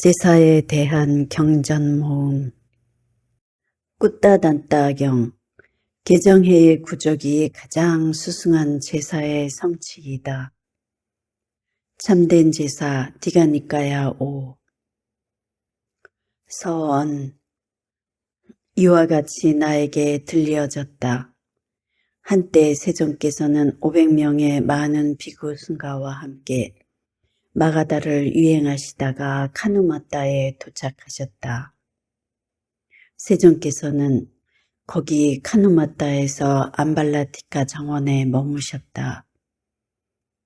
제사에 대한 경전모음. 꾸따단따경. 개정해의 구족이 가장 수승한 제사의 성취이다. 참된 제사 디가니까야 5. 서언. 이와 같이 나에게 들려졌다. 한때 세존께서는 500명의 많은 비구 승가와 함께 마가다를 유행하시다가 카누마따에 도착하셨다. 세존께서는 거기 카누마따에서 암발라티카 정원에 머무셨다.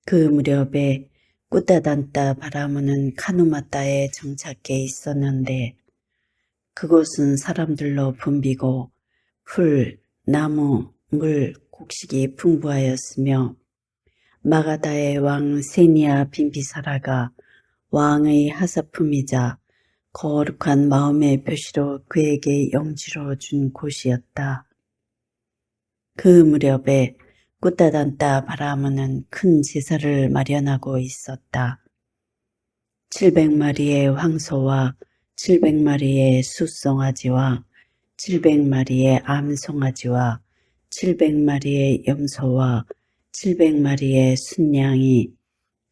그 무렵에 꾸따단따 바라무는 카누마따에 정착해 있었는데 그곳은 사람들로 붐비고 풀, 나무, 물, 곡식이 풍부하였으며 마가다의 왕 세니아 빈비사라가 왕의 하사품이자 거룩한 마음의 표시로 그에게 영지로 준 곳이었다. 그 무렵에 꾸따단따 바라무는 큰 제사를 마련하고 있었다. 700마리의 황소와 700마리의 숫송아지와 700마리의 암송아지와 700마리의 염소와 700마리의 순양이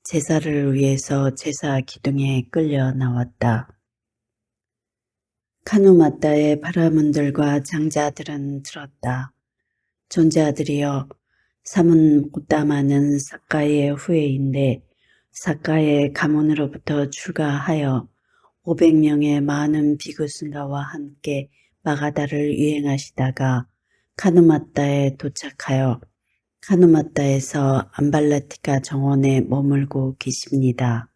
제사를 위해서 제사 기둥에 끌려 나왔다. 카누마따의 바라문들과 장자들은 들었다. 존자들이여, 사문 꾸따마는 사카의 후예인데 사카의 가문으로부터 출가하여 500명의 많은 비구승가와 함께 마가다를 유행하시다가 카누마따에 도착하여 카누마따에서 암발라티카 정원에 머물고 계십니다.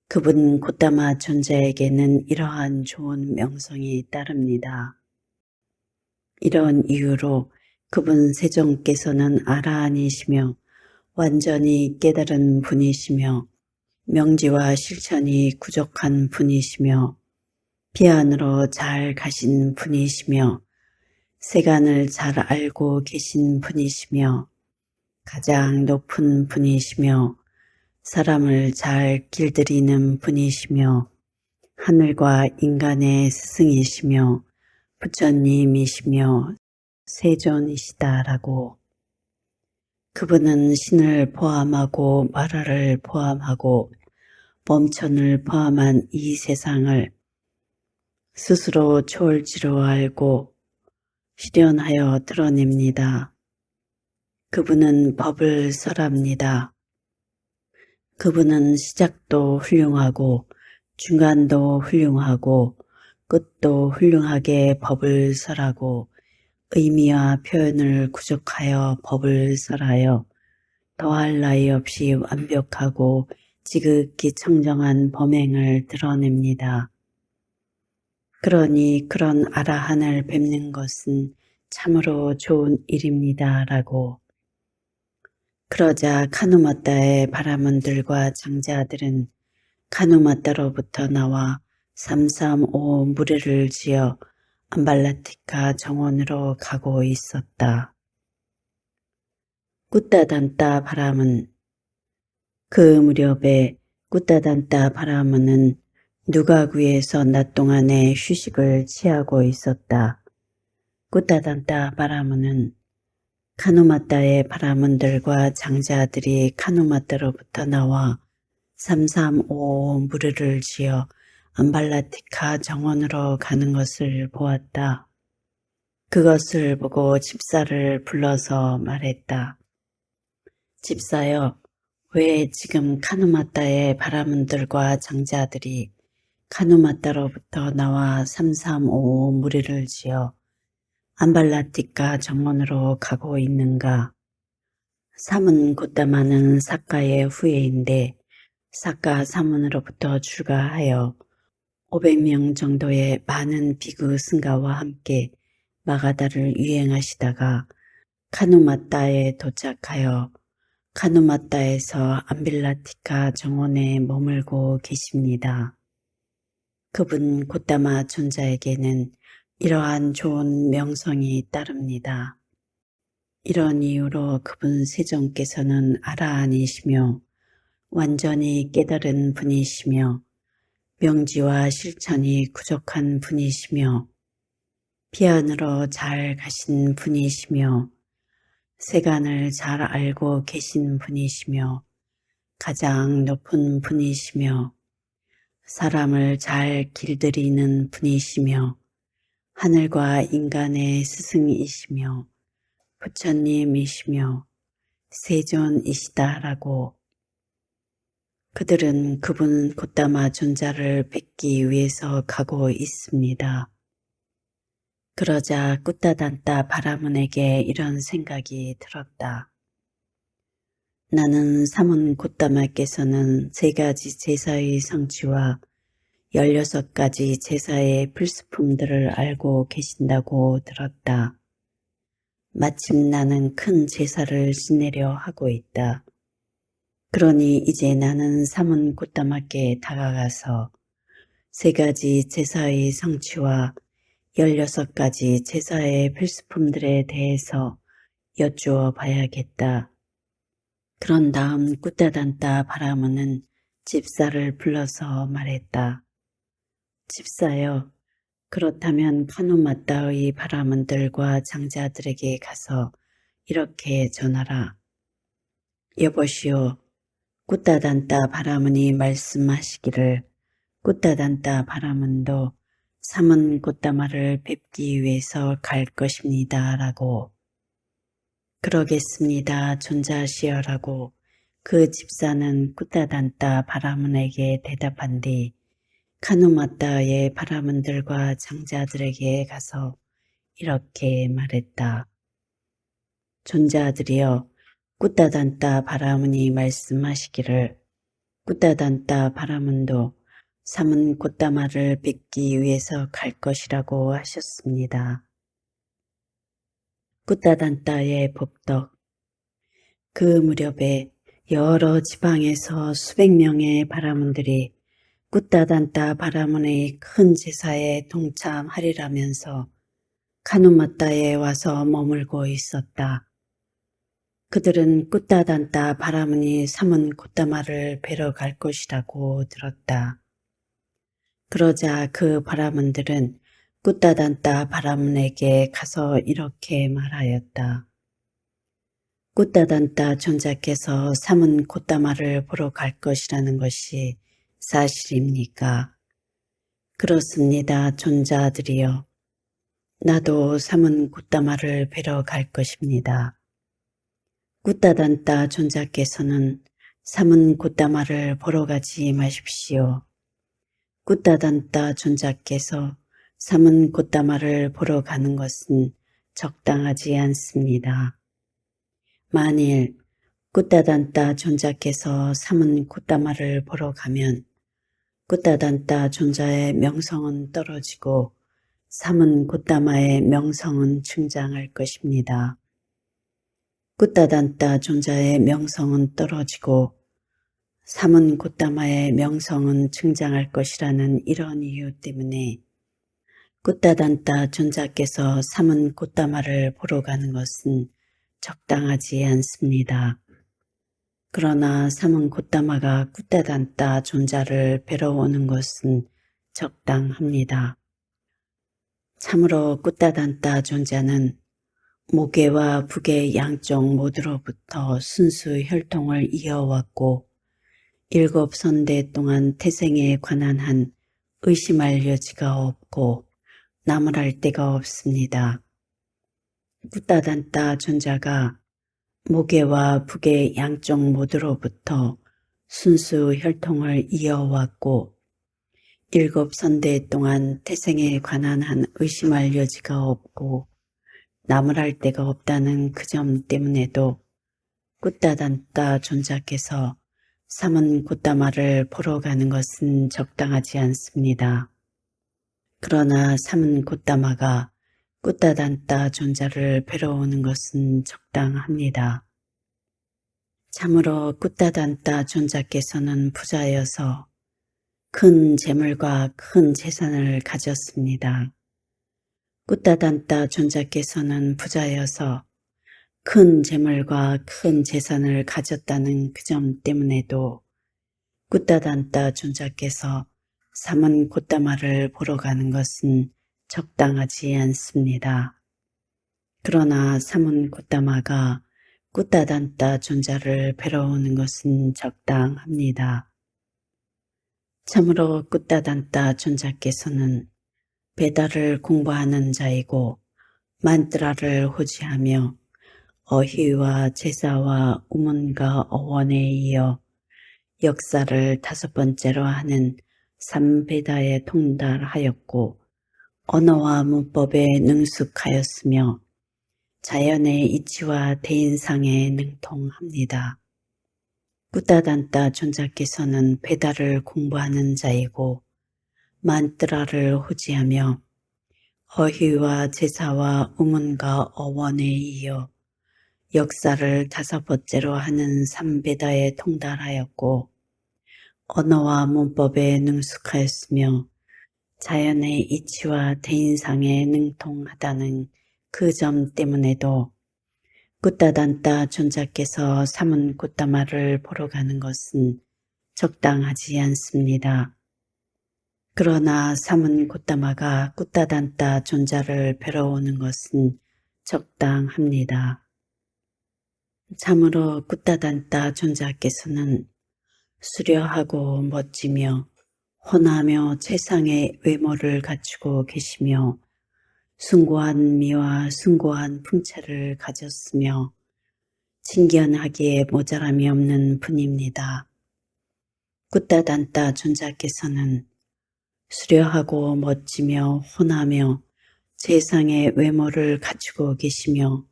그분 고따마 존자에게는 이러한 좋은 명성이 따릅니다. 이런 이유로 그분 세종께서는 아라한이시며 완전히 깨달은 분이시며 명지와 실천이 부족한 분이시며 비안으로 잘 가신 분이시며 세간을 잘 알고 계신 분이시며 가장 높은 분이시며 사람을 잘 길들이는 분이시며 하늘과 인간의 스승이시며 부처님이시며 세존이시다라고. 그분은 신을 포함하고 마라를 포함하고 범천을 포함한 이 세상을 스스로 초월지로 알고 실현하여 드러냅니다. 그분은 법을 설합니다. 그분은 시작도 훌륭하고 중간도 훌륭하고 끝도 훌륭하게 법을 설하고 의미와 표현을 구족하여 법을 설하여 더할 나위 없이 완벽하고 지극히 청정한 범행을 드러냅니다. 그러니 그런 아라한을 뵙는 것은 참으로 좋은 일입니다. 라고. 그러자 카누마따의 바라문들과 장자들은 카누마따로부터 나와 335 무례를 지어 암발라티카 정원으로 가고 있었다. 꾸따단따 바라문. 그 무렵에 꾸따단따 바라문은 누가구에서 낮 동안에 휴식을 취하고 있었다. 꾸따단따 바라문은 카누마따의 바라문들과 장자들이 카누마따로부터 나와 335 무례를 지어 암발라티카 정원으로 가는 것을 보았다. 그것을 보고 집사를 불러서 말했다. 집사여, 왜 지금 카누마따의 바라문들과 장자들이 카누마따로부터 나와 335 무례를 지어 암발라티카 정원으로 가고 있는가? 사문 고따마는 사카의 후예인데 사카 사문으로부터 출가하여 500명 정도의 많은 비구 승가와 함께 마가다를 유행하시다가 카누마따에 도착하여 카누마따에서 암빌라티카 정원에 머물고 계십니다. 그분 고따마 존자에게는 이러한 좋은 명성이 따릅니다. 이런 이유로 그분 세종께서는 아라한이시며 완전히 깨달은 분이시며 명지와 실천이 부족한 분이시며 피안으로 잘 가신 분이시며 세간을 잘 알고 계신 분이시며 가장 높은 분이시며 사람을 잘 길들이는 분이시며 하늘과 인간의 스승이시며 부처님이시며 세존이시다라고 그들은 그분 곧다마 존자를 뵙기 위해서 가고 있습니다. 그러자 꾸따단따 바라문에게 이런 생각이 들었다. 나는 사문 곧다마께서는 3가지 제사의 성취와 16가지 제사의 필수품들을 알고 계신다고 들었다. 마침 나는 큰 제사를 지내려 하고 있다. 그러니 이제 나는 사문 곧다마께 다가가서 3가지 제사의 성취와 16가지 제사의 필수품들에 대해서 여쭈어 봐야겠다. 그런 다음 꾸따단따 바라문은 집사를 불러서 말했다. 집사여, 그렇다면 카누마따의 바라문들과 장자들에게 가서 이렇게 전하라. 여보시오, 꾸따단따 바라문이 말씀하시기를 꾸따단따 바라문도 사문 곧다마를 뵙기 위해서 갈 것입니다. 라고. 그러겠습니다. 존자시여라고 그 집사는 꾸따단따 바라문에게 대답한 뒤 카누마따의 바라문들과 장자들에게 가서 이렇게 말했다. 존자들이여, 꾸따단따 바라문이 말씀하시기를 꾸따단따 바라문도 사문 곧다마를 뵙기 위해서 갈 것이라고 하셨습니다. 꾸따단따의 법덕. 그 무렵에 여러 지방에서 수백 명의 바라문들이 꾸따단따 바라문의 큰 제사에 동참하리라면서 카누마따에 와서 머물고 있었다. 그들은 꾸따단따 바라문이 사문 곧다마를 뵈러 갈 것이라고 들었다. 그러자 그 바라문들은 꾸따단따 바라문에게 가서 이렇게 말하였다. 꾸따단따 존자께서 사문 곧다마를 보러 갈 것이라는 것이 사실입니까? 그렇습니다, 존자들이여. 나도 사문 곧다마를 뵈러 갈 것입니다. 꾸따단따 존자께서는 사문 곧다마를 보러 가지 마십시오. 꾸따단따 존자께서 사문 곧다마를 보러 가는 것은 적당하지 않습니다. 만일 꾸따단따 존자께서 사문 곧다마를 보러 가면 꾸따단따 존자의 명성은 떨어지고 사문 곧다마의 명성은 증장할 것입니다. 꾸따단따 존자의 명성은 떨어지고 사문 곧다마의 명성은 증장할 것이라는 이런 이유 때문에 꾸따단따 존자께서 사문 곧다마를 보러 가는 것은 적당하지 않습니다. 그러나 사문 곧다마가 꾸따단따 존자를 뵈러 오는 것은 적당합니다. 참으로 꾸따단따 존자는 모계와 북의 양쪽 모두로부터 순수 혈통을 이어왔고 7선대 동안 태생에 관한 한 의심할 여지가 없고 나무랄 데가 없습니다. 꾸따단따 존자가 모계와 북의 양쪽 모두로부터 순수 혈통을 이어왔고 7선대 동안 태생에 관한 한 의심할 여지가 없고 나무랄 데가 없다는 그 점 때문에도 꾸따단따 존자께서 사문 곧다마를 보러 가는 것은 적당하지 않습니다. 그러나 사문 곧다마가 꾸따단따 존자를 뵈러 오는 것은 적당합니다. 참으로 꾸따단따 존자께서는 부자여서 큰 재물과 큰 재산을 가졌습니다. 꾸따단따 존자께서는 부자여서 큰 재물과 큰 재산을 가졌다는 그 점 때문에도 꾸따단따 존자께서 삼은 꽃다마를 보러 가는 것은 적당하지 않습니다. 그러나 삼은 꽃다마가 꾸따단따 존자를 뵈러 오는 것은 적당합니다. 참으로 꾸따단따 존자께서는 베다를 공부하는 자이고 만트라를 호지하며 어휘와 제사와 우문과 어원에 이어 역사를 5번째로 하는 삼베다에 통달하였고 언어와 문법에 능숙하였으며 자연의 이치와 대인상에 능통합니다. 꾸따단따 존자께서는 베다를 공부하는 자이고 만트라를 호지하며 어휘와 제사와 우문과 어원에 이어 역사를 5번째로 하는 삼베다에 통달하였고 언어와 문법에 능숙하였으며 자연의 이치와 대인상에 능통하다는 그 점 때문에도 꾸따단따 존자께서 삼은 꽃다마를 보러 가는 것은 적당하지 않습니다. 그러나 삼은 꽃다마가 꾸따단따 존자를 뵈러 오는 것은 적당합니다. 참으로 꾸따단따 존자께서는 수려하고 멋지며 혼하며 최상의 외모를 갖추고 계시며 숭고한 미와 숭고한 풍채를 가졌으며 친견하기에 모자람이 없는 분입니다. 꾸따단따 존자께서는 수려하고 멋지며 혼하며 최상의 외모를 갖추고 계시며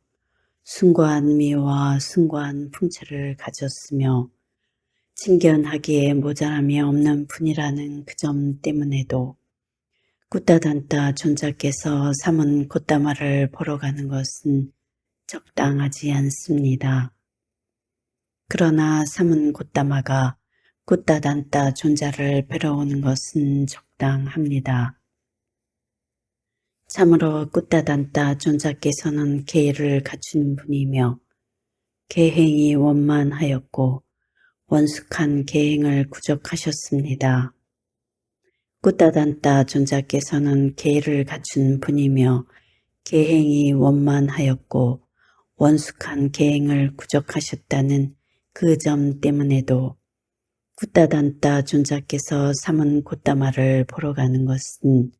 숭고한 미와 숭고한 풍채를 가졌으며 친견하기에 모자람이 없는 분이라는 그 점 때문에도 꾸따단따 존자께서 삼은 꽃다마를 보러 가는 것은 적당하지 않습니다. 그러나 삼은 꽃다마가 꾸따단따 존자를 뵈러 오는 것은 적당합니다. 참으로 꾸따단따 존자께서는 계를 갖춘 분이며 계행이 원만하였고 원숙한 계행을 구족하셨습니다. 꾸따단따 존자께서는 계를 갖춘 분이며 계행이 원만하였고 원숙한 계행을 구족하셨다는 그 점 때문에도 꾸따단따 존자께서 삼은 꽃다마를 보러 가는 것은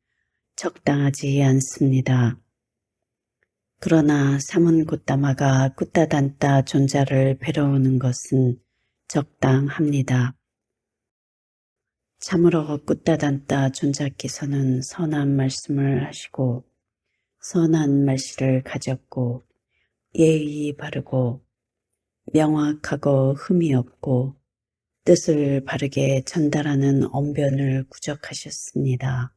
적당하지 않습니다. 그러나 삼은 꽃다마가 꾸따단따 존자를 뵈러 오는 것은 적당합니다. 참으로 꾸따단따 존자께서는 선한 말씀을 하시고 선한 말씨를 가졌고 예의 바르고 명확하고 흠이 없고 뜻을 바르게 전달하는 언변을 구족하셨습니다.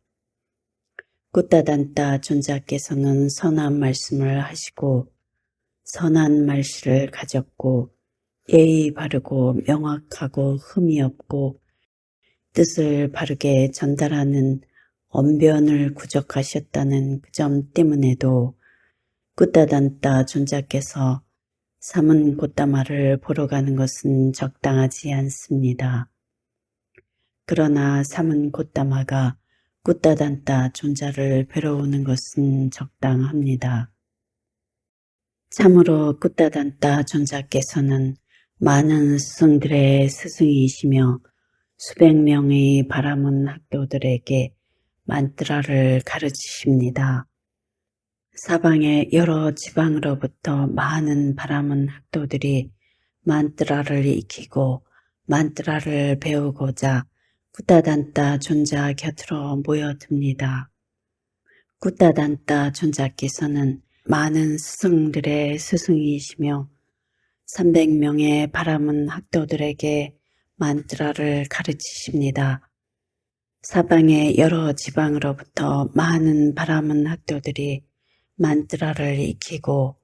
꾸따단따 존자께서는 선한 말씀을 하시고 선한 말씨를 가졌고 예의 바르고 명확하고 흠이 없고 뜻을 바르게 전달하는 언변을 구족하셨다는 그 점 때문에도 꾸따단따 존자께서 삼은 꽃다마를 보러 가는 것은 적당하지 않습니다. 그러나 삼은 꽃다마가 꾸따단따 존자를 뵈러 오는 것은 적당합니다. 참으로 꾸따단따 존자께서는 많은 스승들의 스승이시며 수백 명의 바라문 학도들에게 만트라를 가르치십니다. 사방의 여러 지방으로부터 많은 바라문 학도들이 만트라를 익히고 만트라를 배우고자 꾸따단따 존자 곁으로 모여듭니다. 꾸따단따 존자께서는 많은 스승들의 스승이시며 300명의 바라문 학도들에게 만트라를 가르치십니다. 사방의 여러 지방으로부터 많은 바라문 학도들이 만트라를 익히고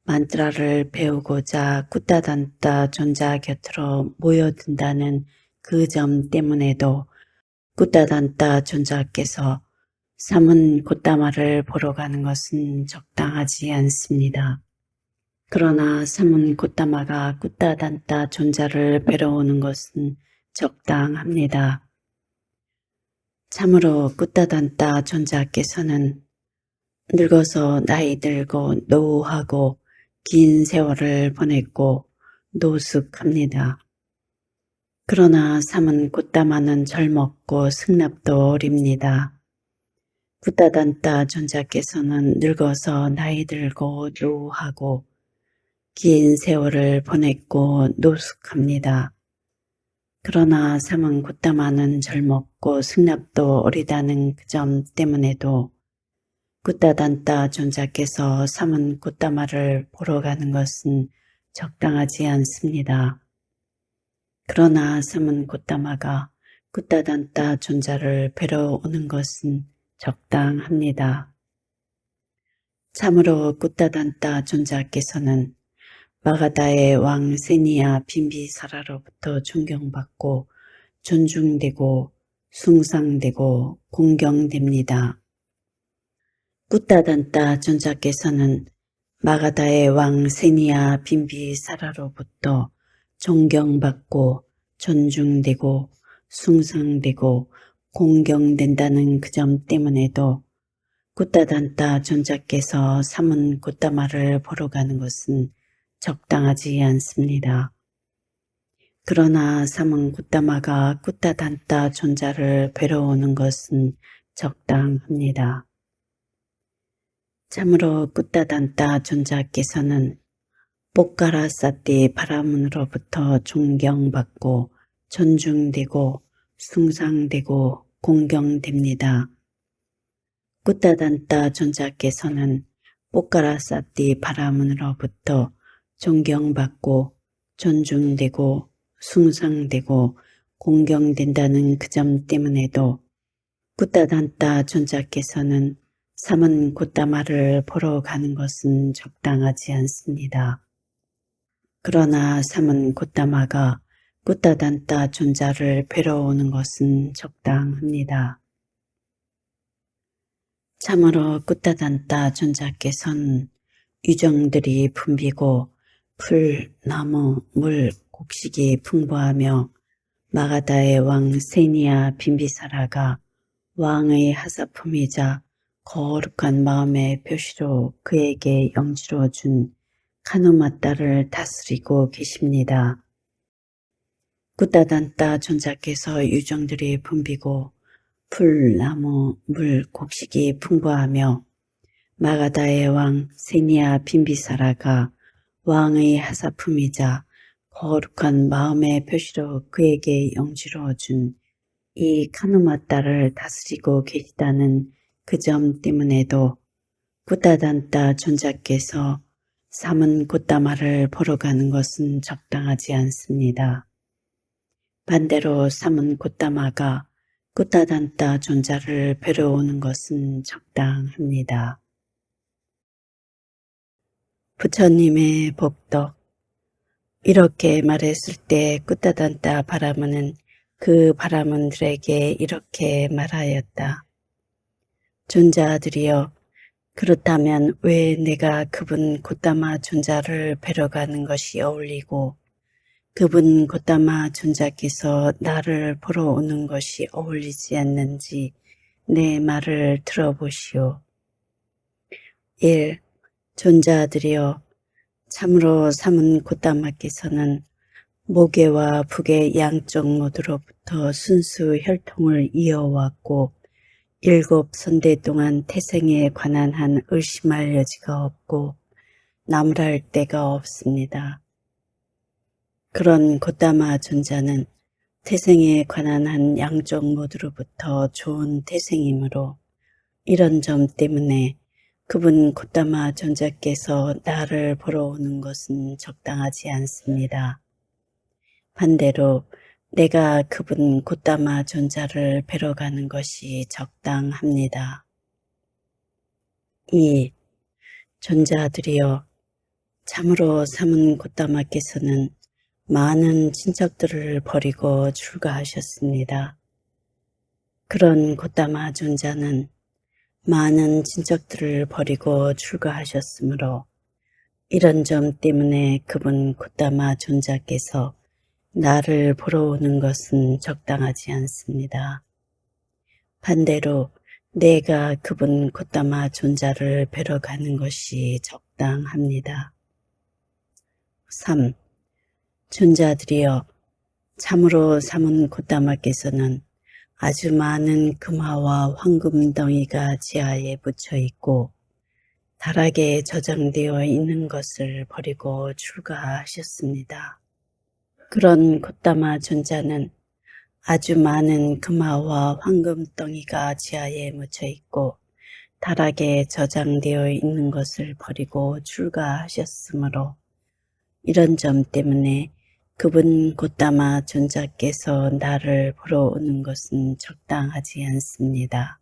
만트라를 배우고자 꾸따단따 존자 곁으로 모여든다는 그 점 때문에도 꾸따단따 존자께서 삼은 꽃다마를 보러 가는 것은 적당하지 않습니다. 그러나 삼은 꽃다마가 꾸따단따 존자를 뵈러 오는 것은 적당합니다. 참으로 꾸따단따 존자께서는 늙어서 나이 들고 노후하고 긴 세월을 보냈고 노숙합니다. 그러나 삶은 꽃다마는 젊었고 승납도 어립니다. 꾸따단따 존자께서는 늙어서 나이 들고 노후하고 긴 세월을 보냈고 노숙합니다. 그러나 삶은 꾸따마는 젊었고 승납도 어리다는 그 점 때문에도 꾸따단따 존자께서 삶은 꾸따마를 보러 가는 것은 적당하지 않습니다. 그러나 삶은 꾸따마가 꾸따단따 존자를 뵈러 오는 것은 적당합니다. 참으로 꾸따단따 존자께서는 마가다의 왕 세니아 빈비사라로부터 존경받고 존중되고 숭상되고 공경됩니다. 꾸따단따 존자께서는 마가다의 왕 세니아 빈비사라로부터 존경받고 존중되고 숭상되고 공경된다는 그 점 때문에도 꾸따단따 존자께서 삼은 꾸따마를 보러 가는 것은 적당하지 않습니다. 그러나 삼은 꾸따마가 꾸따단따 존자를 뵈러 오는 것은 적당합니다. 참으로 꾸따단따 존자께서는 뽀까라사띠 바라문으로부터 존경받고 존중되고 숭상되고 공경됩니다. 꾸따단따 존자께서는 뽀까라사띠 바라문으로부터 존경받고 존중되고 숭상되고 공경된다는 그 점 때문에도 꾸따단따 존자께서는 삼은 꾸따마를 보러 가는 것은 적당하지 않습니다. 그러나 삼은 꾸따마가 꾸따단따 존자를 뵈러 오는 것은 적당합니다. 참으로 꾸따단따 존자께서는 유정들이 붐비고 풀, 나무, 물, 곡식이 풍부하며 마가다의 왕 세니아 빈비사라가 왕의 하사품이자 거룩한 마음의 표시로 그에게 영지로 준 카누마따를 다스리고 계십니다. 꾸따단따 존자께서 유정들이 붐비고 풀, 나무, 물, 곡식이 풍부하며 마가다의 왕 세니아 빈비사라가 왕의 하사품이자 거룩한 마음의 표시로 그에게 영지로 준 이 카누마따를 다스리고 계시다는 그 점 때문에도 꾸따단따 존자께서 삼은 꾸따마를 보러 가는 것은 적당하지 않습니다. 반대로 삼은 꾸따마가 꾸따단따 존자를 뵈러 오는 것은 적당합니다. 부처님의 복덕. 이렇게 말했을 때 꾸따단따 바라문은 그 바라문들에게 이렇게 말하였다. 존자들이여, 그렇다면 왜 내가 그분 고따마 존자를 뵈러 가는 것이 어울리고 그분 고따마 존자께서 나를 보러 오는 것이 어울리지 않는지 내 말을 들어보시오. 1. 존자들이여, 참으로 삼은 고따마께서는 모계와 북의 양쪽 모두로부터 순수 혈통을 이어왔고 7 선대 동안 태생에 관한 한 의심할 여지가 없고 나무랄 데가 없습니다. 그런 고따마 존자는 태생에 관한 한 양쪽 모두로부터 좋은 태생이므로 이런 점 때문에 그분 고따마 존자께서 나를 보러 오는 것은 적당하지 않습니다. 반대로 내가 그분 고따마 존자를 뵈러 가는 것이 적당합니다. 2. 존자들이여, 참으로 삼은 고따마께서는 많은 친척들을 버리고 출가하셨습니다. 그런 고따마 존자는 많은 친척들을 버리고 출가하셨으므로 이런 점 때문에 그분 고따마 존자께서 나를 보러 오는 것은 적당하지 않습니다. 반대로 내가 그분 곧다마 존자를 뵈러 가는 것이 적당합니다. 3. 존자들이여, 참으로 삼은 곧다마께서는 아주 많은 금화와 황금덩이가 지하에 묻혀 있고 다락에 저장되어 있는 것을 버리고 출가하셨습니다. 그런 곧다마 존자는 아주 많은 금화와 황금덩이가 지하에 묻혀 있고 다락에 저장되어 있는 것을 버리고 출가하셨으므로 이런 점 때문에 그분 곧다마 존자께서 나를 보러 오는 것은 적당하지 않습니다.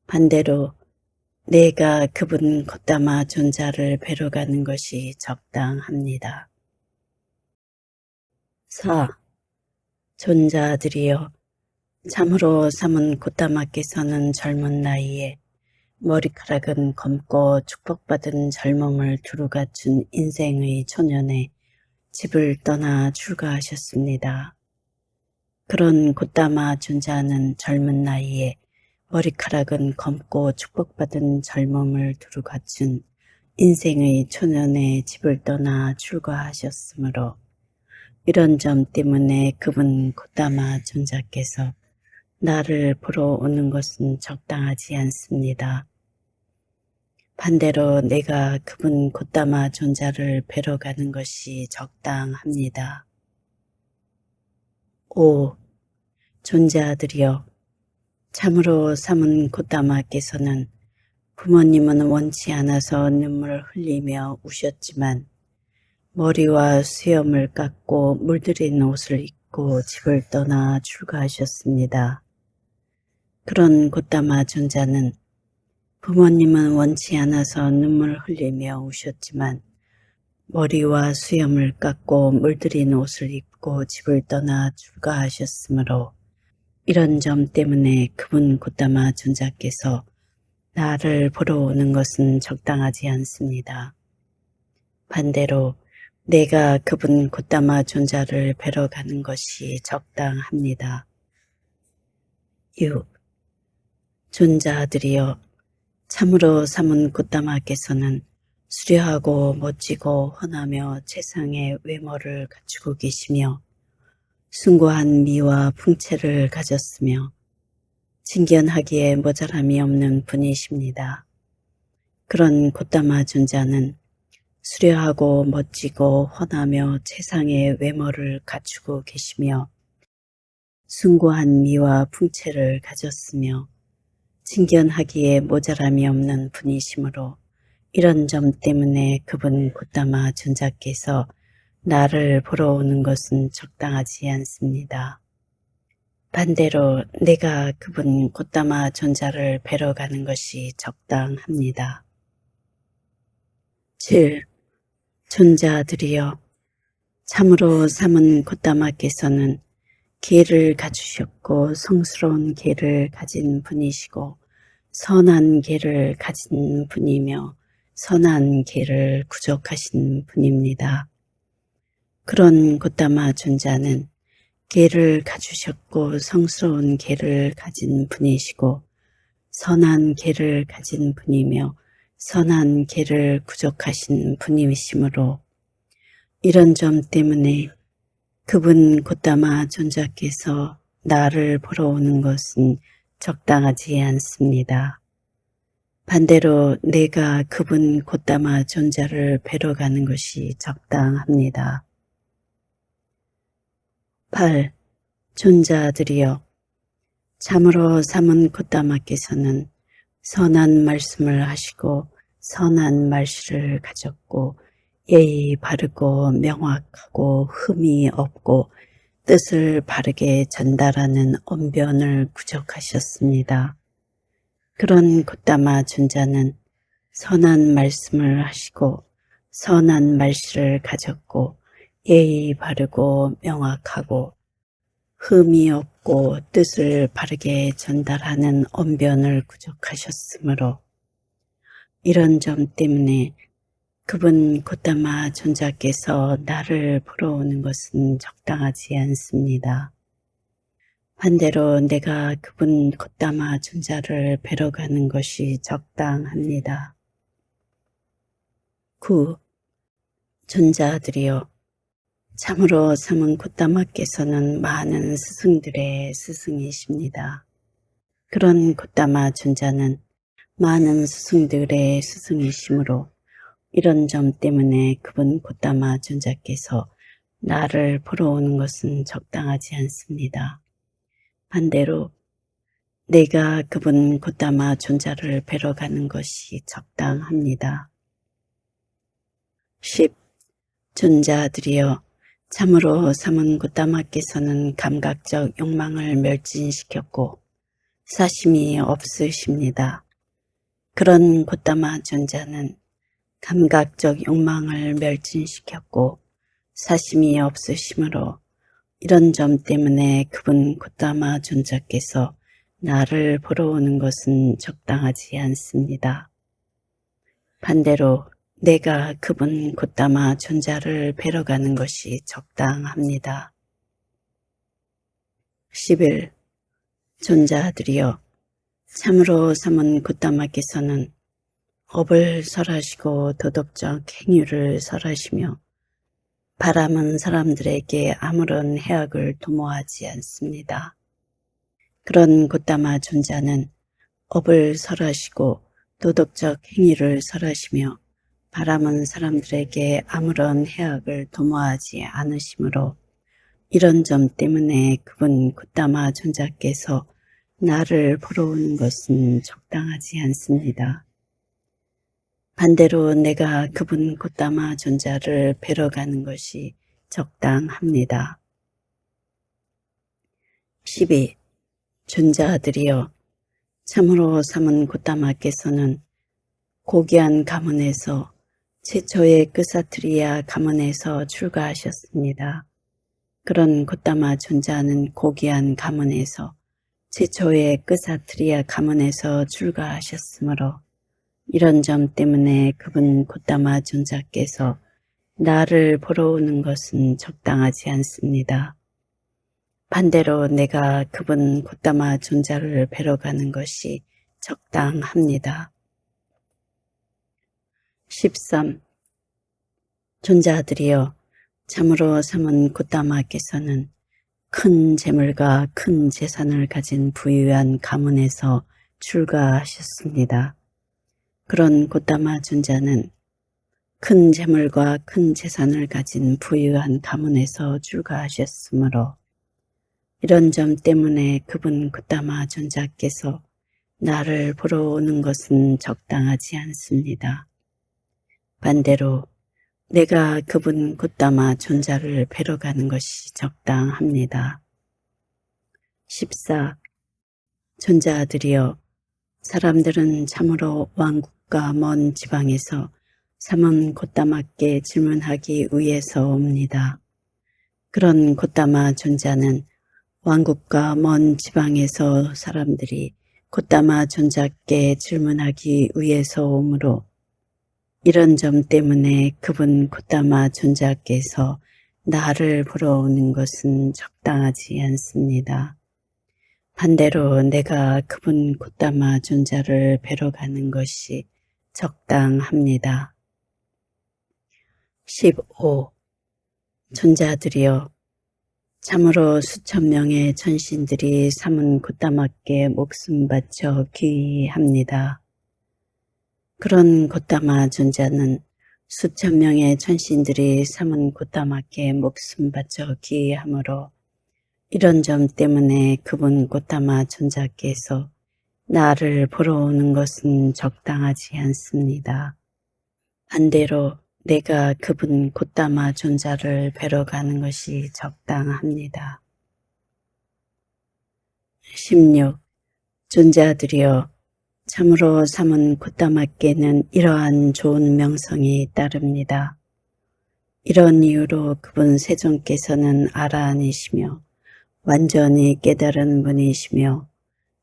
반대로 내가 그분 곧다마 존자를 뵈러 가는 것이 적당합니다. 4. 존자들이여, 참으로 삼은 곧다마께서는 젊은 나이에 머리카락은 검고 축복받은 젊음을 두루 갖춘 인생의 초년에 집을 떠나 출가하셨습니다. 그런 곧다마 존자는 젊은 나이에 머리카락은 검고 축복받은 젊음을 두루 갖춘 인생의 초년에 집을 떠나 출가하셨으므로 이런 점 때문에 그분 곧다마 존자께서 나를 보러 오는 것은 적당하지 않습니다. 반대로 내가 그분 곧다마 존자를 뵈러 가는 것이 적당합니다. 5. 존자들이여, 참으로 삼은 곧다마께서는 부모님은 원치 않아서 눈물을 흘리며 우셨지만 머리와 수염을 깎고 물들인 옷을 입고 집을 떠나 출가하셨습니다. 그런 곧다마 존자는 부모님은 원치 않아서 눈물을 흘리며 우셨지만 머리와 수염을 깎고 물들인 옷을 입고 집을 떠나 출가하셨으므로 이런 점 때문에 그분 곧다마 존자께서 나를 보러 오는 것은 적당하지 않습니다. 반대로 내가 그분 곧다마 존자를 뵈러 가는 것이 적당합니다. 6. 존자들이여, 참으로 삼은 곧다마께서는 수려하고 멋지고 훤하며 최상의 외모를 갖추고 계시며 숭고한 미와 풍채를 가졌으며 진견하기에 모자람이 없는 분이십니다. 그런 곧다마 존자는 수려하고 멋지고 훤하며 최상의 외모를 갖추고 계시며 숭고한 미와 풍채를 가졌으며 진견하기에 모자람이 없는 분이시므로 이런 점 때문에 그분 곧다마 존자께서 나를 보러 오는 것은 적당하지 않습니다. 반대로 내가 그분 곧다마 존자를 뵈러 가는 것이 적당합니다. 7. 존자들이여, 참으로 삼은 곧다마께서는 계를 갖추셨고 성스러운 계를 가진 분이시고 선한 계를 가진 분이며 선한 계를 구족하신 분입니다. 그런 곧다마 존자는 계를 갖추셨고 성스러운 계를 가진 분이시고 선한 계를 가진 분이며 선한 계를 구족하신 분이시므로 이런 점 때문에 그분 곧다마 존자께서 나를 보러 오는 것은 적당하지 않습니다. 반대로 내가 그분 곧다마 존자를 뵈러 가는 것이 적당합니다. 8. 존자들이여, 참으로 삼은 곧다마께서는 선한 말씀을 하시고 선한 말씨를 가졌고 예의 바르고 명확하고 흠이 없고 뜻을 바르게 전달하는 언변을 구족하셨습니다. 그런 곧다마 존자는 선한 말씀을 하시고 선한 말씨를 가졌고 예의 바르고 명확하고 흠이 없고 뜻을 바르게 전달하는 언변을 구족하셨으므로 이런 점 때문에 그분 곧다마 존자께서 나를 보러 오는 것은 적당하지 않습니다. 반대로 내가 그분 콧담아 존자를 뵈러 가는 것이 적당합니다. 9. 존자들이여, 참으로 삼은 콧담아께서는 많은 스승들의 스승이십니다. 그런 콧담아 존자는 많은 스승들의 스승이시므로 이런 점 때문에 그분 콧담아 존자께서 나를 보러 오는 것은 적당하지 않습니다. 반대로 내가 그분 콧담아 존자를 뵈러 가는 것이 적당합니다. 10. 존자들이여, 참으로 삼은 콧담아께서는 감각적 욕망을 멸진시켰고 사심이 없으십니다. 그런 콧담아 존자는 감각적 욕망을 멸진시켰고 사심이 없으시므로 이런 점 때문에 그분 콧담아 존자께서 나를 보러 오는 것은 적당하지 않습니다. 반대로 내가 그분 콧담아 존자를 뵈러 가는 것이 적당합니다. 11. 존자들이여, 참으로 삼은 콧담아께서는 업을 설하시고 도덕적 행위를 설하시며 바람은 사람들에게 아무런 해악을 도모하지 않습니다. 그런 콧담아 존자는 업을 설하시고 도덕적 행위를 설하시며 바람은 사람들에게 아무런 해악을 도모하지 않으시므로 이런 점 때문에 그분 콧담아 존자께서 나를 보러 오는 것은 적당하지 않습니다. 반대로 내가 그분 콧담아 존자를 뵈러 가는 것이 적당합니다. 12. 존자들이여, 참으로 삼은 콧담아께서는 고귀한 가문에서 최초의 끄사트리아 가문에서 출가하셨습니다. 그런 콧담아 존자는 고귀한 가문에서 최초의 끄사트리아 가문에서 출가하셨으므로 이런 점 때문에 그분 콧담아 존자께서 나를 보러 오는 것은 적당하지 않습니다. 반대로 내가 그분 콧담아 존자를 뵈러 가는 것이 적당합니다. 13. 존자들이여, 참으로 삼은 콧담아께서는 큰 재물과 큰 재산을 가진 부유한 가문에서 출가하셨습니다. 그런 콧담아 존자는 큰 재물과 큰 재산을 가진 부유한 가문에서 출가하셨으므로 이런 점 때문에 그분 콧담아 존자께서 나를 보러 오는 것은 적당하지 않습니다. 반대로 내가 그분 콧담아 존자를 뵈러 가는 것이 적당합니다. 14. 존자들이여, 사람들은 참으로 왕국과 먼 지방에서 삼은 콧담아께 질문하기 위해서 옵니다. 그런 콧담아 존자는 왕국과 먼 지방에서 사람들이 콧담아 존자께 질문하기 위해서 오므로 이런 점 때문에 그분 콧담아 존자께서 나를 보러 오는 것은 적당하지 않습니다. 반대로 내가 그분 콧담아 존자를 뵈러 가는 것이 적당합니다. 15. 존자들이여, 참으로 수천 명의 천신들이 삼은 콧담아께 목숨 바쳐 귀의합니다. 그런 콧담아 존자는 수천 명의 천신들이 삼은 콧담아께 목숨 바쳐 귀의하므로 이런 점 때문에 그분 콧담아 존자께서 나를 보러 오는 것은 적당하지 않습니다. 반대로 내가 그분 콧담아 존자를 뵈러 가는 것이 적당합니다. 16. 존자들이여, 참으로 삼은 콧담아께는 이러한 좋은 명성이 따릅니다. 이런 이유로 그분 세존께서는 아라한이시며 완전히 깨달은 분이시며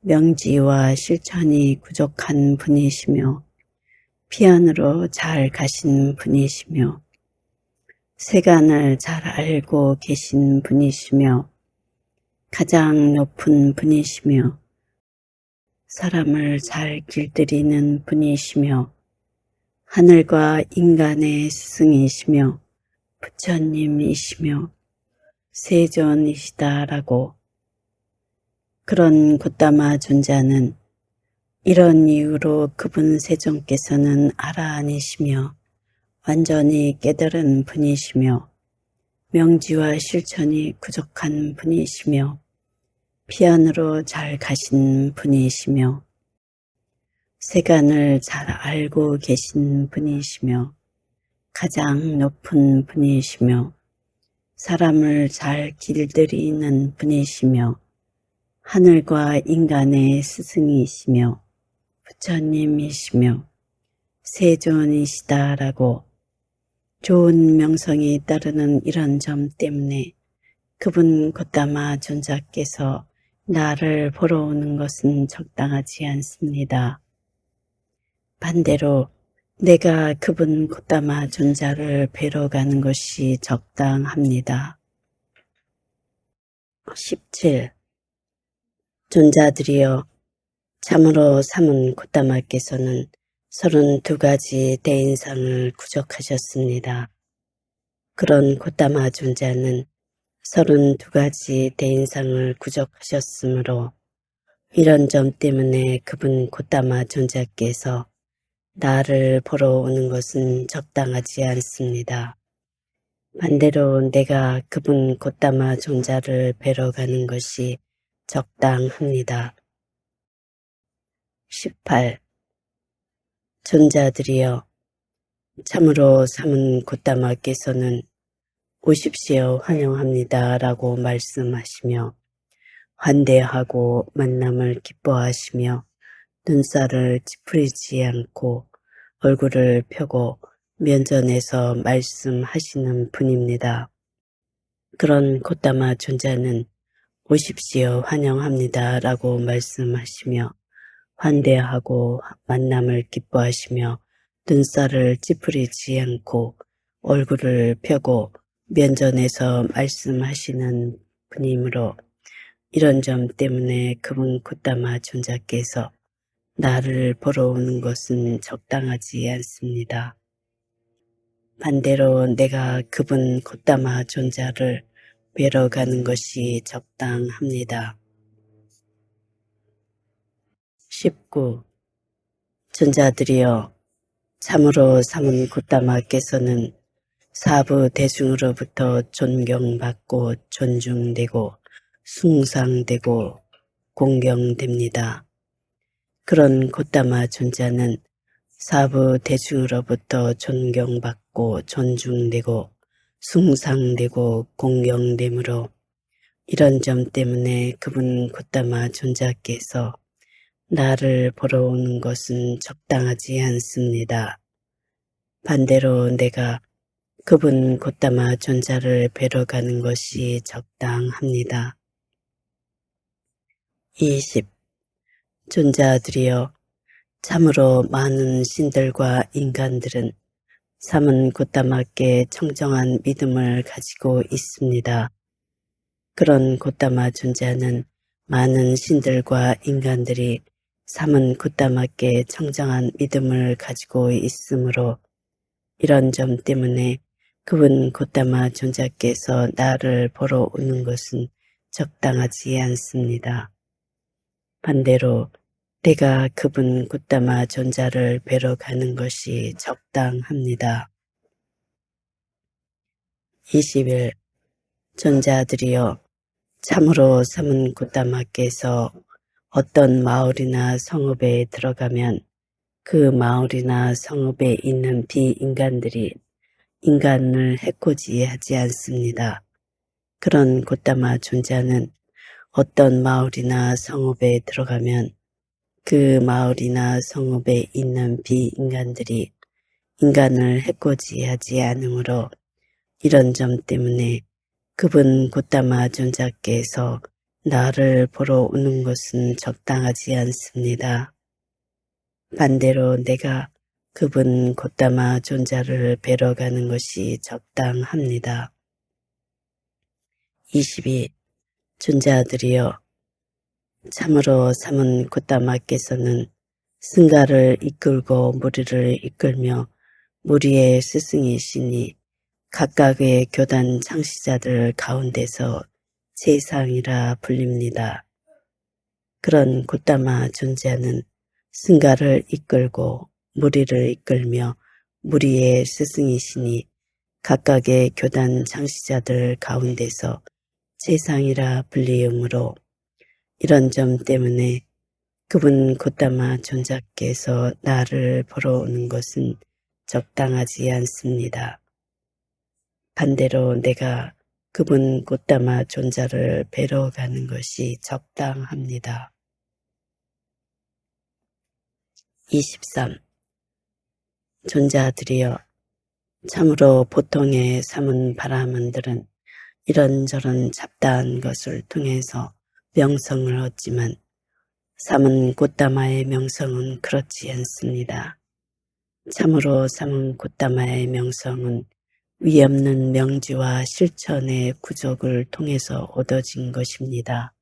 명지와 실천이 부족한 분이시며 피안으로 잘 가신 분이시며 세간을 잘 알고 계신 분이시며 가장 높은 분이시며 사람을 잘 길들이는 분이시며 하늘과 인간의 스승이시며 부처님이시며 세존이시다라고. 그런 곶다마 존자는 이런 이유로 그분 세존께서는 아라한이시며 완전히 깨달은 분이시며 명지와 실천이 부족한 분이시며 피안으로 잘 가신 분이시며 세간을 잘 알고 계신 분이시며 가장 높은 분이시며 사람을 잘 길들이는 분이시며 하늘과 인간의 스승이시며 부처님이시며 세존이시다라고. 좋은 명성이 따르는 이런 점 때문에 그분 곶다마 존자께서 나를 보러 오는 것은 적당하지 않습니다. 반대로 내가 그분 곶다마 존자를 뵈러 가는 것이 적당합니다. 17. 존자들이여, 참으로 삼은 곶다마께서는 32가지 대인상을 구족하셨습니다. 그런 곶다마 존자는 32가지 대인상을 구족하셨으므로 이런 점 때문에 그분 곶다마 존자께서 나를 보러 오는 것은 적당하지 않습니다. 반대로 내가 그분 곶다마 존자를 뵈러 가는 것이 적당합니다. 18. 존자들이여, 참으로 삼은 곶다마께서는 오십시오 환영합니다 라고 말씀하시며 환대하고 만남을 기뻐하시며 눈살을 찌푸리지 않고 얼굴을 펴고 면전에서 말씀하시는 분입니다. 그런 곶다마 존자는 오십시오 환영합니다 라고 말씀하시며 환대하고 만남을 기뻐하시며 눈살을 찌푸리지 않고 얼굴을 펴고 면전에서 말씀하시는 분이므로 이런 점 때문에 그분 곶다마 존자께서 나를 보러 오는 것은 적당하지 않습니다. 반대로 내가 그분 곶다마 존자를 뵈러 가는 것이 적당합니다. 19. 존자들이여, 참으로 삼은 곶다마께서는 사부 대중으로부터 존경받고 존중되고 숭상되고 공경됩니다. 그런 곶다마 존자는 사부 대중으로부터 존경받고 존중되고 숭상되고 공경되므로 이런 점 때문에 그분 곶다마 존자께서 나를 보러 오는 것은 적당하지 않습니다. 반대로 내가 그분 곶다마 존자를 뵈러 가는 것이 적당합니다. 20. 존자들이여, 참으로 많은 신들과 인간들은 삼은 곶다마께 청정한 믿음을 가지고 있습니다. 그런 곶다마 존자는 많은 신들과 인간들이 삼은 곶다마께 청정한 믿음을 가지고 있으므로 이런 점 때문에 그분 곶다마 존자께서 나를 보러 오는 것은 적당하지 않습니다. 반대로 내가 그분 곶다마 존자를 뵈러 가는 것이 적당합니다. 21. 존자들이여, 참으로 삼은 곶다마께서 어떤 마을이나 성읍에 들어가면 그 마을이나 성읍에 있는 비인간들이 인간을 해코지 하지 않습니다. 그런 곶다마 존자는 어떤 마을이나 성읍에 들어가면 그 마을이나 성읍에 있는 비인간들이 인간을 해코지 하지 않으므로 이런 점 때문에 그분 곶다마 존자께서 나를 보러 오는 것은 적당하지 않습니다. 반대로 내가 그분 곶다마 존자를 뵈러 가는 것이 적당합니다. 22. 존재아들이여 참으로 삼은 곶다마께서는 승가를 이끌고 무리를 이끌며 무리의 스승이시니 각각의 교단 창시자들 가운데서 제상이라 불립니다. 그런 곶다마 존재는 승가를 이끌고 무리를 이끌며 무리의 스승이시니 각각의 교단 창시자들 가운데서 제상이라 불리우므로 이런 점 때문에 그분 곶다마 존자께서 나를 보러 오는 것은 적당하지 않습니다. 반대로 내가 그분 곶다마 존자를 뵈러 가는 것이 적당합니다. 23. 존자들이여 참으로 보통의 삼은 바라문들은 이런저런 잡다한 것을 통해서 명성을 얻지만 삼은 곶다마의 명성은 그렇지 않습니다. 참으로 삼은 곶다마의 명성은 위없는 명지와 실천의 구족을 통해서 얻어진 것입니다.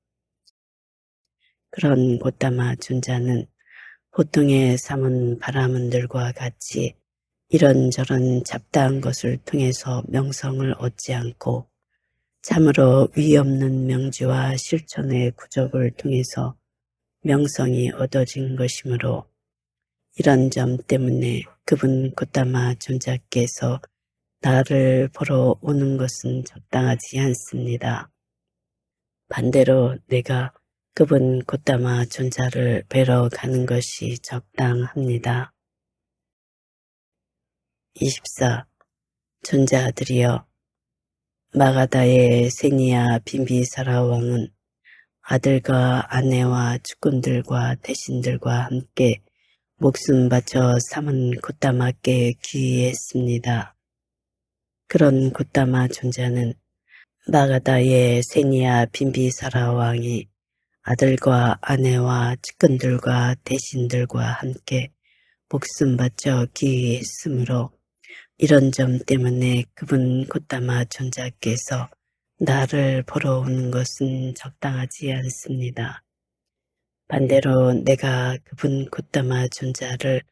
그런 곶다마 존자는 보통의 삼은 바라문들과 같이 이런저런 잡다한 것을 통해서 명성을 얻지 않고 참으로 위없는 명지와 실천의 구족을 통해서 명성이 얻어진 것이므로 이런 점 때문에 그분 곶다마 존자께서 나를 보러 오는 것은 적당하지 않습니다. 반대로 내가 그분 곶다마 존자를 뵈러 가는 것이 적당합니다. 24. 존자들이여 마가다의 세니아 빈비사라 왕은 아들과 아내와 측근들과 대신들과 함께 목숨 바쳐 삼은 곶다마께 귀의했습니다. 그런 곶다마 존자는 마가다의 세니아 빈비사라 왕이 아들과 아내와 측근들과 대신들과 함께 목숨 바쳐 귀의했으므로 이런 점 때문에 그분 곶다마 존자께서 나를 보러 오는 것은 적당하지 않습니다. 반대로 내가 그분 곶다마 존자를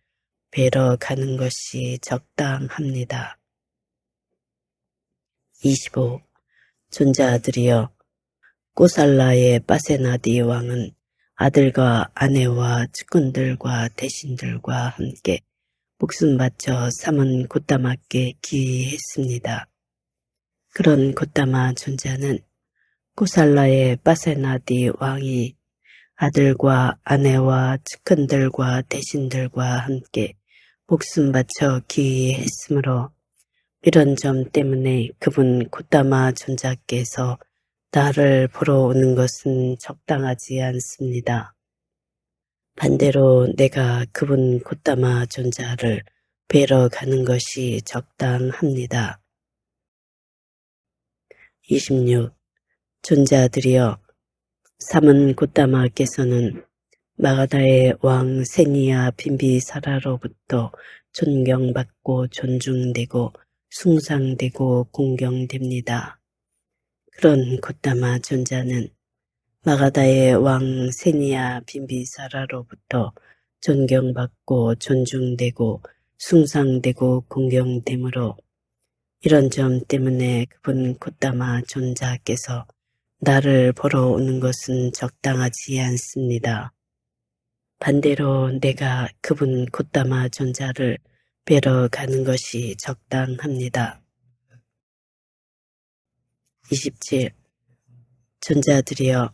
뵈러 가는 것이 적당합니다. 25. 존자들이여 꼬살라의 빠세나디 왕은 아들과 아내와 측근들과 대신들과 함께 목숨 바쳐 삼은 곶다마께 귀의했습니다. 그런 곶다마 존자는 꼬살라의 빠세나디 왕이 아들과 아내와 측근들과 대신들과 함께 목숨 바쳐 귀의했으므로 이런 점 때문에 그분 곶다마 존자께서 나를 보러 오는 것은 적당하지 않습니다. 반대로 내가 그분 곶다마 존자를 뵈러 가는 것이 적당합니다. 26. 존자들이여 삼은 곶다마께서는 마가다의 왕 세니아 빈비사라로부터 존경받고 존중되고 숭상되고 공경됩니다. 그런 곶다마 존자는 마가다의 왕 세니아 빈비사라로부터 존경받고 존중되고 숭상되고 공경되므로 이런 점 때문에 그분 곶다마 존자께서 나를 보러 오는 것은 적당하지 않습니다. 반대로 내가 그분 곶다마 존자를 뵈러 가는 것이 적당합니다. 27. 존자들이여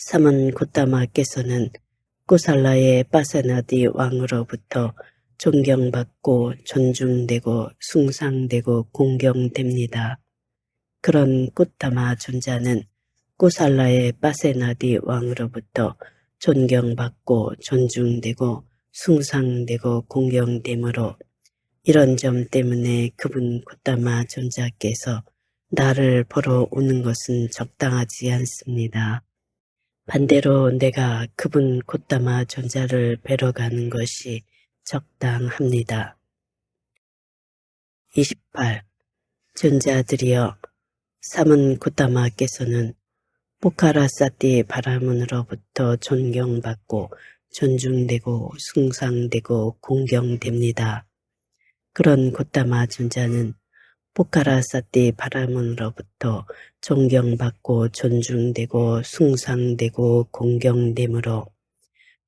삼은 곶다마께서는 꼬살라의 빠사나디 왕으로부터 존경받고 존중되고 숭상되고 공경됩니다. 그런 곶다마 존자는 꼬살라의 빠세나디 왕으로부터 존경받고 존중되고 숭상되고 공경되므로 이런 점 때문에 그분 곶다마 존자께서 나를 보러 오는 것은 적당하지 않습니다. 반대로 내가 그분 곶다마 존자를 뵈러 가는 것이 적당합니다. 28. 존자들이여 삼은 곶다마께서는 포카라사티 바라문으로부터 존경받고 존중되고 숭상되고 공경됩니다. 그런 고타마 존자는 포카라사티 바라문으로부터 존경받고 존중되고 숭상되고 공경되므로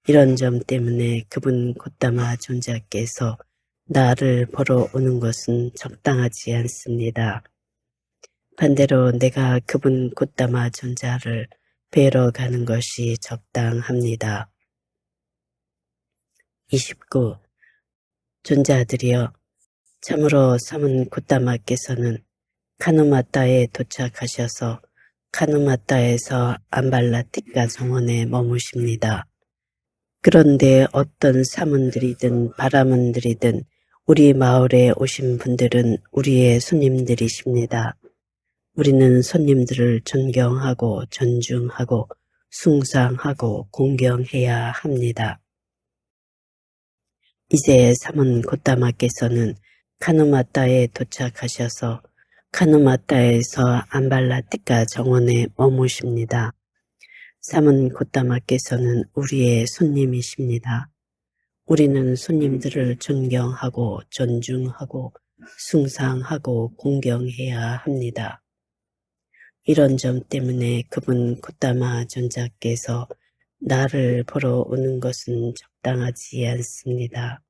이런 점 때문에 그분 고타마 존자께서 나를 보러 오는 것은 적당하지 않습니다. 반대로 내가 그분 고타마 존자를 뵈러 가는 것이 적당합니다. 29. 존자들이여, 참으로 사문 고타마께서는 카누마타에 도착하셔서 카누마타에서 암발라티카 정원에 머무십니다. 그런데 어떤 사문들이든 바라문들이든 우리 마을에 오신 분들은 우리의 손님들이십니다. 우리는 손님들을 존경하고 존중하고 숭상하고 공경해야 합니다. 이제 사문 고타마께서는 카누마타에 도착하셔서 카누마타에서 암발라티카 정원에 머무십니다. 사문 고타마께서는 우리의 손님이십니다. 우리는 손님들을 존경하고 존중하고 숭상하고 공경해야 합니다. 이런 점 때문에 그분 고타마 존자께서 나를 보러 오는 것은 적당하지 않습니다.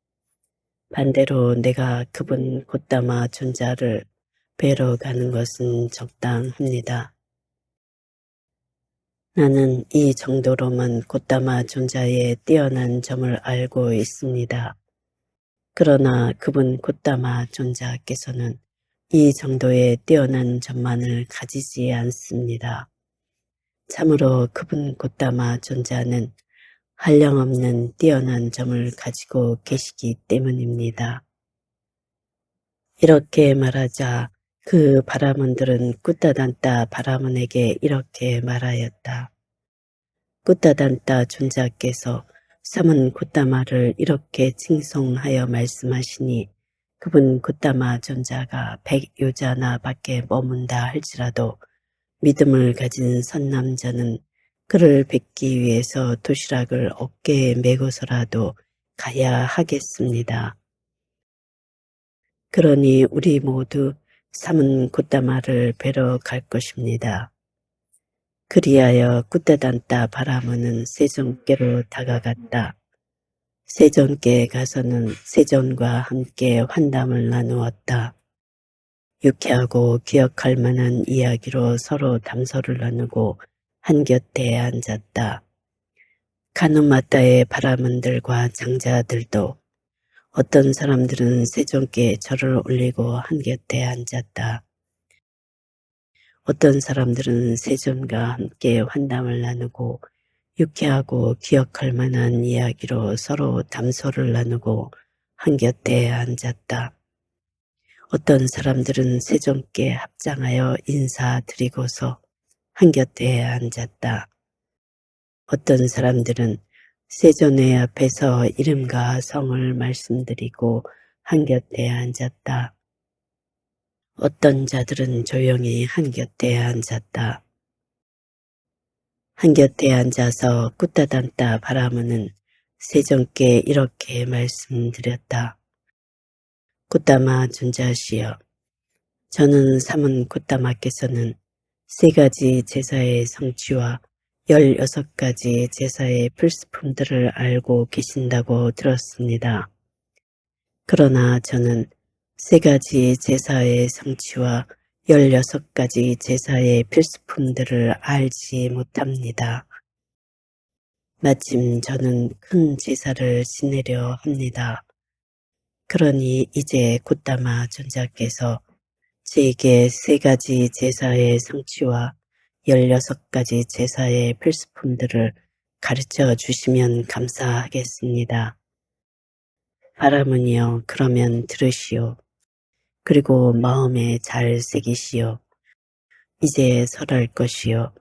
반대로 내가 그분 고타마 존자를 뵈러 가는 것은 적당합니다. 나는 이 정도로만 고타마 존자의 뛰어난 점을 알고 있습니다. 그러나 그분 고타마 존자께서는 이 정도의 뛰어난 점만을 가지지 않습니다. 참으로 그분 고타마 존자는 한량없는 뛰어난 점을 가지고 계시기 때문입니다. 이렇게 말하자 그 바라문들은 꾸따단따 바라문에게 이렇게 말하였다. 꾸따단따 존자께서 사문 고타마를 이렇게 칭송하여 말씀하시니 그분 고타마 존자가 100요자나 밖에 머문다 할지라도 믿음을 가진 선남자는 그를 뵙기 위해서 도시락을 어깨에 메고서라도 가야 하겠습니다. 그러니 우리 모두 사문 고타마를 뵈러 갈 것입니다. 그리하여 꾸따단따 바라문은 세존께로 다가갔다. 세존께 가서는 세존과 함께 환담을 나누었다. 유쾌하고 기억할 만한 이야기로 서로 담소를 나누고 한곁에 앉았다. 카누마타의 바라문들과 장자들도 어떤 사람들은 세존께 절을 올리고 한곁에 앉았다. 어떤 사람들은 세존과 함께 환담을 나누고 유쾌하고 기억할 만한 이야기로 서로 담소를 나누고 한곁에 앉았다. 어떤 사람들은 세존께 합장하여 인사드리고서 한곁에 앉았다. 어떤 사람들은 세존의 앞에서 이름과 성을 말씀드리고 한곁에 앉았다. 어떤 자들은 조용히 한곁에 앉았다. 한곁에 앉아서 꾸따단따 바라문은 세존께 이렇게 말씀드렸다. 고타마 존자시여, 저는 사문 고타마께서는 3가지 제사의 성취와 16가지 제사의 필수품들을 알고 계신다고 들었습니다. 그러나 저는 3가지 제사의 성취와 16가지 제사의 필수품들을 알지 못합니다. 마침 저는 큰 제사를 지내려 합니다. 그러니 이제 고타마 존자께서 제게 3가지 제사의 성취와 16가지 제사의 필수품들을 가르쳐 주시면 감사하겠습니다. 바라문이여, 그러면 들으시오. 그리고 마음에 잘 새기시오. 이제 설할 것이요.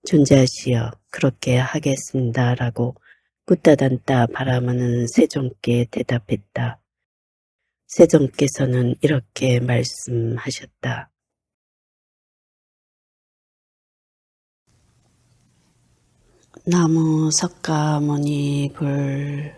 존자시여, 그렇게 하겠습니다. 라고 꾸따단따 바라문은 세존께 대답했다. 세존께서는 이렇게 말씀하셨다. 나무 석가모니 불